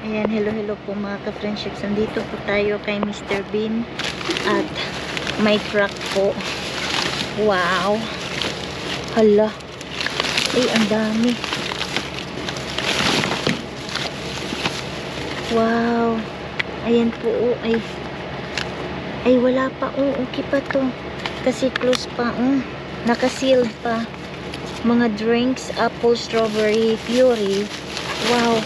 Ayan, hello po mga ka-friendships. Nandito po tayo kay Mr. Bean at may truck po. Wow! Hala! Ay, ang dami. Wow! Ayan po, oh. Ay, wala pa, oh. Okay pa to. Kasi close pa, oh. Nakaseal pa. Mga drinks, apple, strawberry, fury. Wow!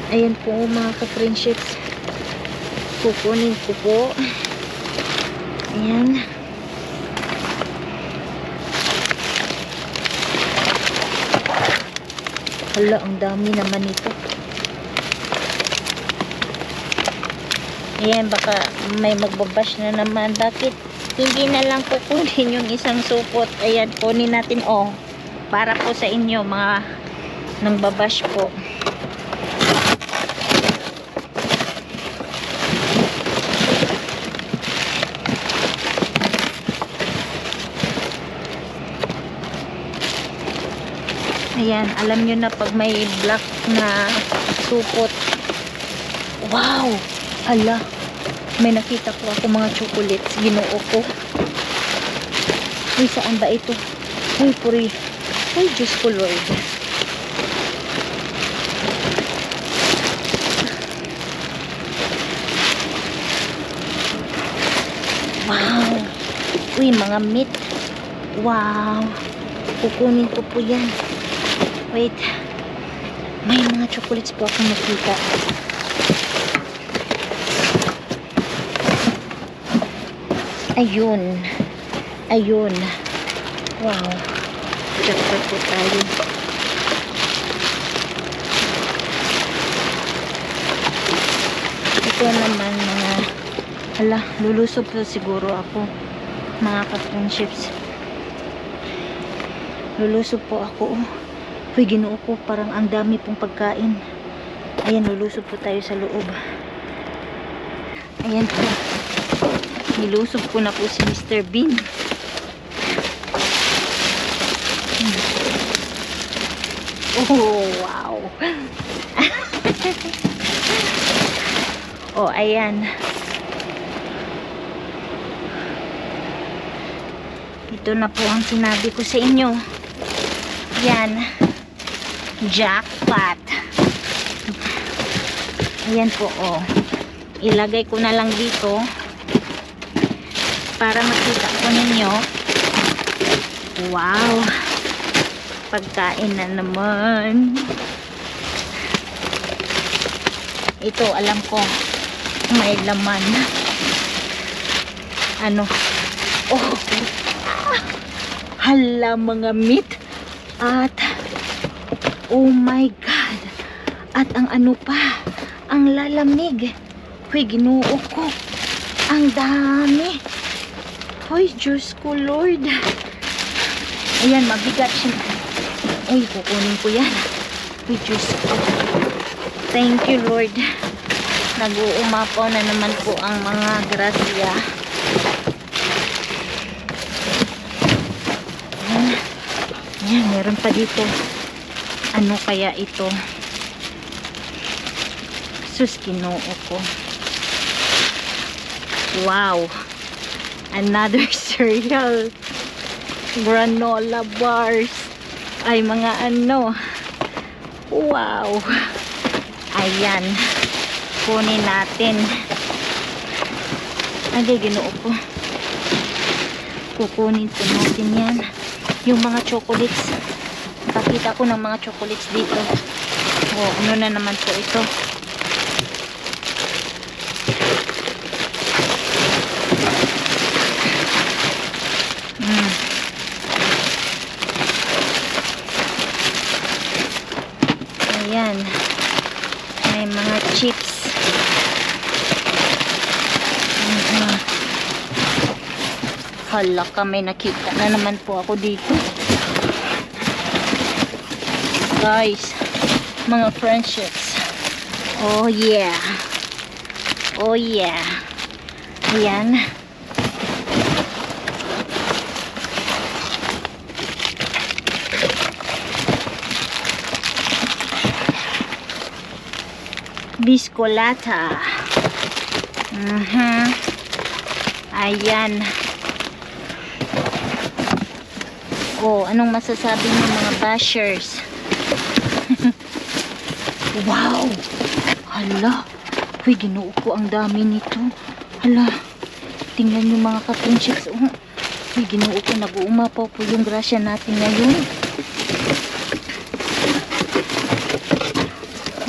Ayan po mga ka-friendships. Kukunin ko po. Ayan. Hala, ang dami naman ito. Ayan, baka may magbabash na naman. Bakit hindi na lang kukunin yung isang supot? Ayan, kunin natin, oh. Para po sa inyo, mga nang babash po. Ayan, alam nyo na pag may black na supot. Wow! Ala, may nakita ko ako mga chocolates. Ginoo ko. Uy, saan ba ito? Uy, puri. Uy, Diyos ko, Lord. Wow! Uy, mga meat. Wow! Kukunin ko po yan. Wait. May mga chocolates po akong nakita. Ayun. Ayun. Wow. Jackpot po tayo. Ito naman mga hala, lulusob po siguro ako mga ka-friendships. Lulusob po ako. Uy, Ginoo ko, parang ang dami pong pagkain. Ayan, lulusob po tayo sa loob. Ayan po. Nilusob ko na po si Mr. Bean. Oh, wow. Oh, ayan. Ito na po ang sinabi ko sa inyo. Yan. Jackpot. Ayan po, oh. Ilagay ko na lang dito para makita ko ninyo. Wow. Pagkain na naman. Ito, alam ko may laman. Ano? Oh. Hala, mga meat. At oh my God. At ang ano pa, ang lalamig. Uy, Ginoo ko. Ang dami. Uy, Diyos ko, Lord. Ayan, mabigat siya. Uy, kukunin ko yan. Uy, Diyos ko. Thank you, Lord. Nag-uumapaw na naman po ang mga grasya. Ayan, meron pa dito. Ano kaya ito? Sus, Ginoo ko. Wow. Another cereal. Granola bars. Ay, mga ano. Wow. Ayan. Kunin natin. Ay, Ginoo ko. Kukunin po natin yan. Yung mga chocolates. Pakita ko ng mga chocolates dito. Oh, ano na naman po ito? Ayan. May mga chips. Hala ka, may nakita na naman po ako dito. Guys, mga friendships. Oh yeah. Oh yeah. Ayan. Biscolata. Ayan. Oh, anong masasabi niyo mga bashers? Wow! Hala! Uy, ginoo ko, ang dami nito. Hala! Tingnan niyo mga ka-friendships. Uy, ginoo ko, nag-uumapaw po yung grasya natin ngayon.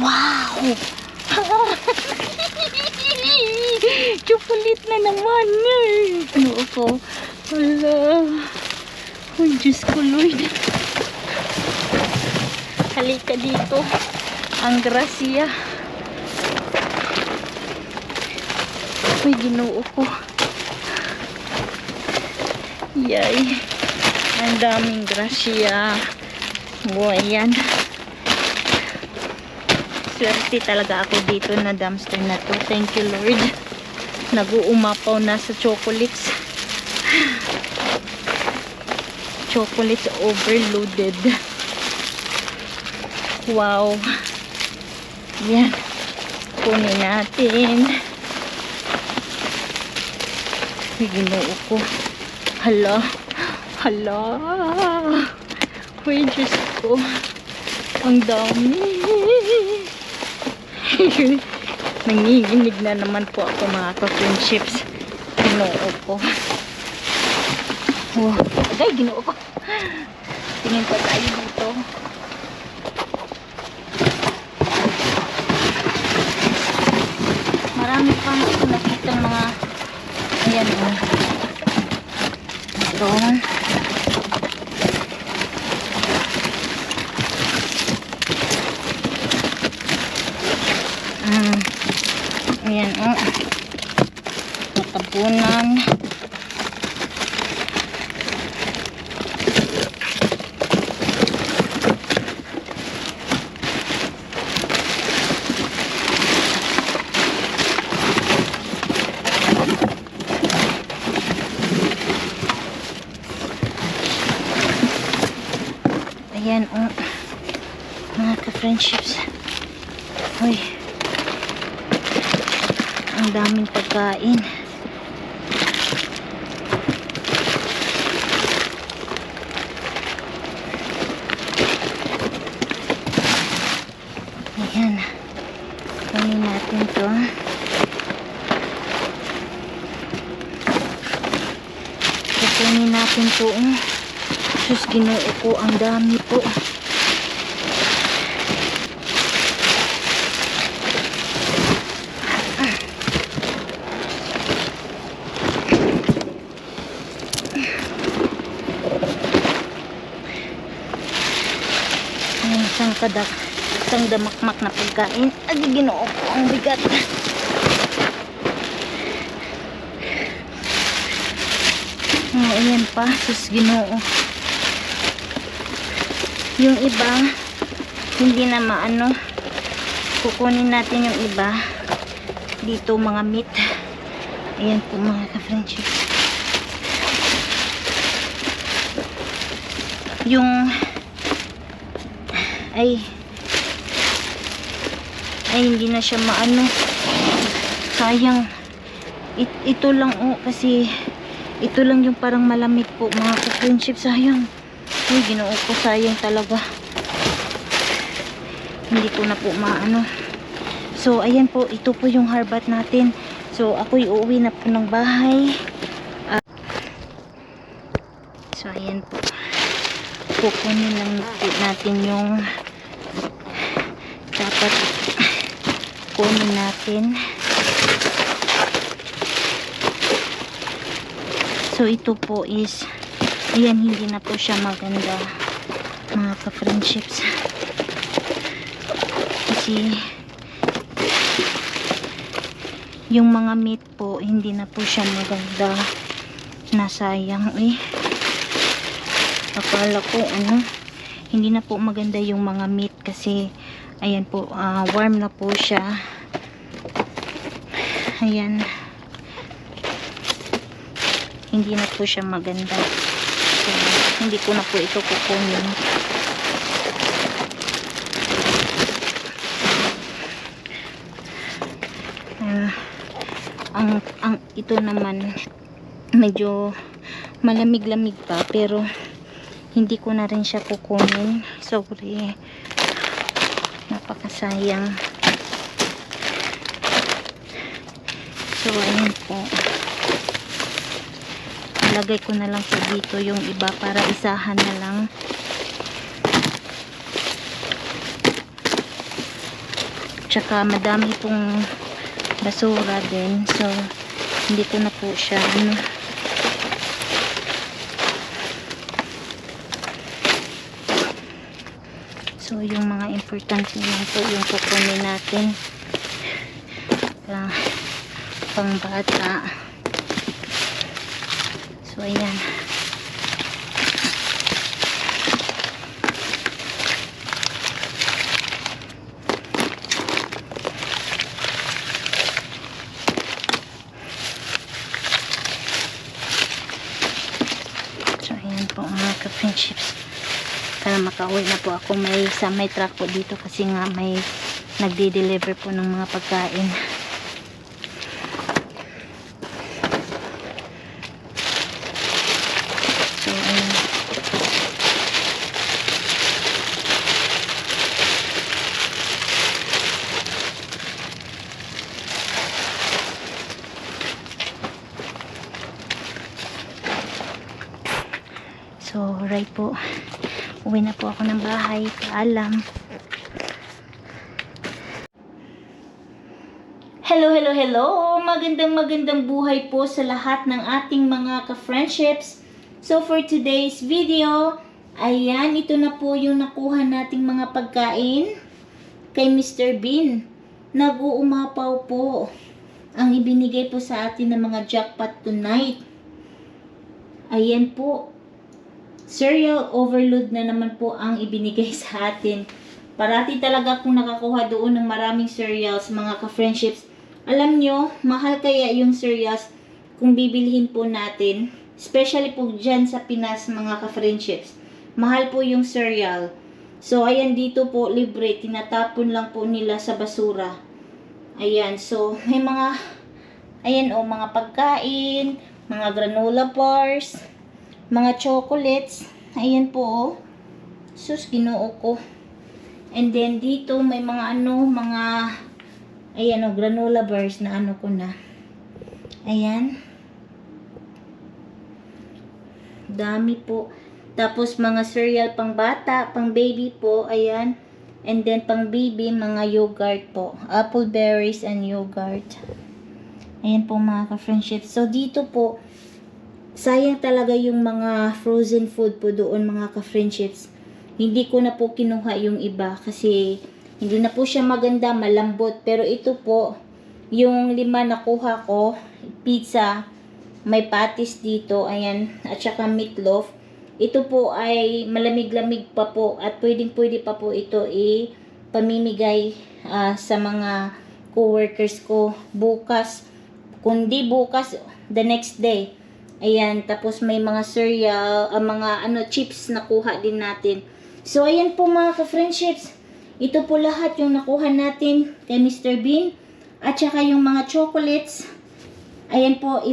Wow! Chocolate na naman. Ano ako? Hala! Uy, Diyos ko, Lord. Halika dito. Ang grasya. Uy, ginoo ko. Yay. Ang daming grasya. O, ayan. Swerte talaga ako dito na dumpster na to. Thank you, Lord. Nag-uumapaw na sa chocolates. Chocolates overloaded. Wow. Yan. Kunin natin. Ginoo ko. Hala. Hala. Uy, Diyos ko. Ang dami. Nanginginig na naman po ako mga ka-friendships. Ginoo ko. Oh, agay, ginoo ko. Tingin pa tayo dito. Marami pang ako nakita mga ayan o. Ito. Ayan o. Matabunan. Ayan o. Mga ka-friendships. Uy. Ang daming pagkain. Ayan. Kunin natin to. Kunin natin to. Sus, ginoo ko. Ang dami po. Isang damakmak na pagkain. Ay, ginoo ko. Ang bigat. Ayan pa. Sus, ginoo. Yung iba, hindi na maano. Kukunin natin yung iba. Dito, mga meat. Ayan po mga ka-friendships. Yung ay hindi na siya maano, sayang. Ito lang kasi ito lang yung parang malamig po mga ka-friendship. Sayang. Uy, ginoo ko, sayang talaga. Hindi ko na po maano. So ayan po, ito po yung harbat natin. So ako'y uuwi na po ng bahay. So ayan po, kukunin lang natin yung dapat kunin natin. So ito po is ayan, hindi na po siya maganda mga ka-friendships, kasi yung mga meat po hindi na po siya maganda. Nasayang akala ko hindi na po maganda yung mga meat kasi ayan po, warm na po siya. Ayan, hindi na po siya maganda. So, hindi ko na po ito kukunin. ang ito naman medyo malamig-lamig pa, pero hindi ko na rin siya kukunin. Sorry, napakasayang. So ayan po, lagay ko na lang po dito yung iba para isahan na lang. Tsaka madami pong basura din, so hindi ko na po siya so yung mga importante lang po yung kukunin natin, pang bata. So ayan, po mga ka-friendships, para makauwi na po ako. May truck po dito kasi nga may nagde-deliver po ng mga pagkain. So ayun, so right po, uwi na po ako ng bahay. Paalam. Hello! Magandang buhay po sa lahat ng ating mga ka-friendships. So for today's video, ayan, ito na po yung nakuha nating mga pagkain kay Mr. Bean. Nag-uumapaw po ang ibinigay po sa atin ng mga jackpot tonight. Ayan po, cereal overload na naman po ang ibinigay sa atin. Parati talaga kung nakakuha doon ng maraming cereals, mga ka-friendships. Alam nyo, mahal kaya yung cereals kung bibilhin po natin. Especially po dyan sa Pinas, mga ka-friendships. Mahal po yung cereal. So, ayan, dito po, libre. Tinatapon lang po nila sa basura. Ayan, so, may mga, ayan o, mga pagkain, mga granola bars, mga chocolates. Ayan po, oh. Sus, ginoo ko. And then, dito, may mga mga, ayan o, granola bars na ko na. Ayan. Dami po. Tapos, mga cereal pang bata, pang baby po. Ayan. And then, pang baby, mga yogurt po. Apple berries and yogurt. Ayan po, mga ka-friendships. So, dito po, sayang talaga yung mga frozen food po doon, mga ka-friendships. Hindi ko na po kinuha yung iba kasi hindi na po siya maganda, malambot. Pero ito po, yung 5 nakuha ko, pizza, may patties dito, ayan, at saka meatloaf. Ito po ay malamig-lamig pa po at pwedeng-pwede pa po ito pamimigay sa mga co-workers ko bukas. Kundi bukas, the next day. Ayan, tapos may mga cereal, mga chips nakuha din natin. So, ayan po mga ka-friendships. Ito po lahat yung nakuha natin kay Mr. Bean. At saka yung mga chocolates. Ayan po,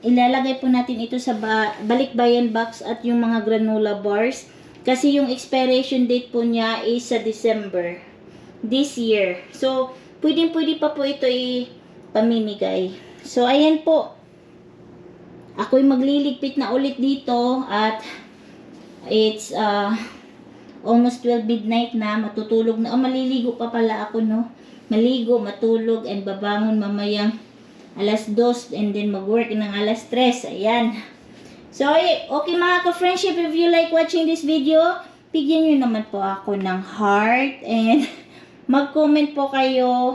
ilalagay po natin ito sa balikbayan box at yung mga granola bars. Kasi yung expiration date po niya is sa December. This year. So, pwede pa po ito pamimigay. So, ayan po. Ako'y magliligpit na ulit dito at it's almost 12 midnight na, matutulog na. Maliligo pa pala ako, no? Maligo, matulog, and babangon mamayang alas 2 and then mag-work ng alas 3. Ayan. So, okay mga ka-friendship, if you like watching this video, bigyan nyo naman po ako ng heart and mag-comment po kayo,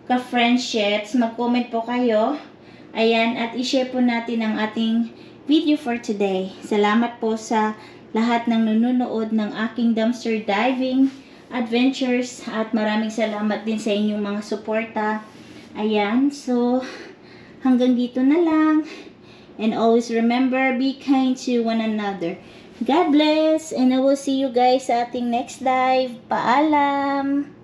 ka-friendships, mag-comment po kayo. Ayan, at i-share po natin ang ating video for today. Salamat po sa lahat ng nanonood ng aking dumpster diving adventures at maraming salamat din sa inyong mga suporta. Ayan, so hanggang dito na lang. And always remember, be kind to one another. God bless, and I will see you guys sa ating next dive. Paalam!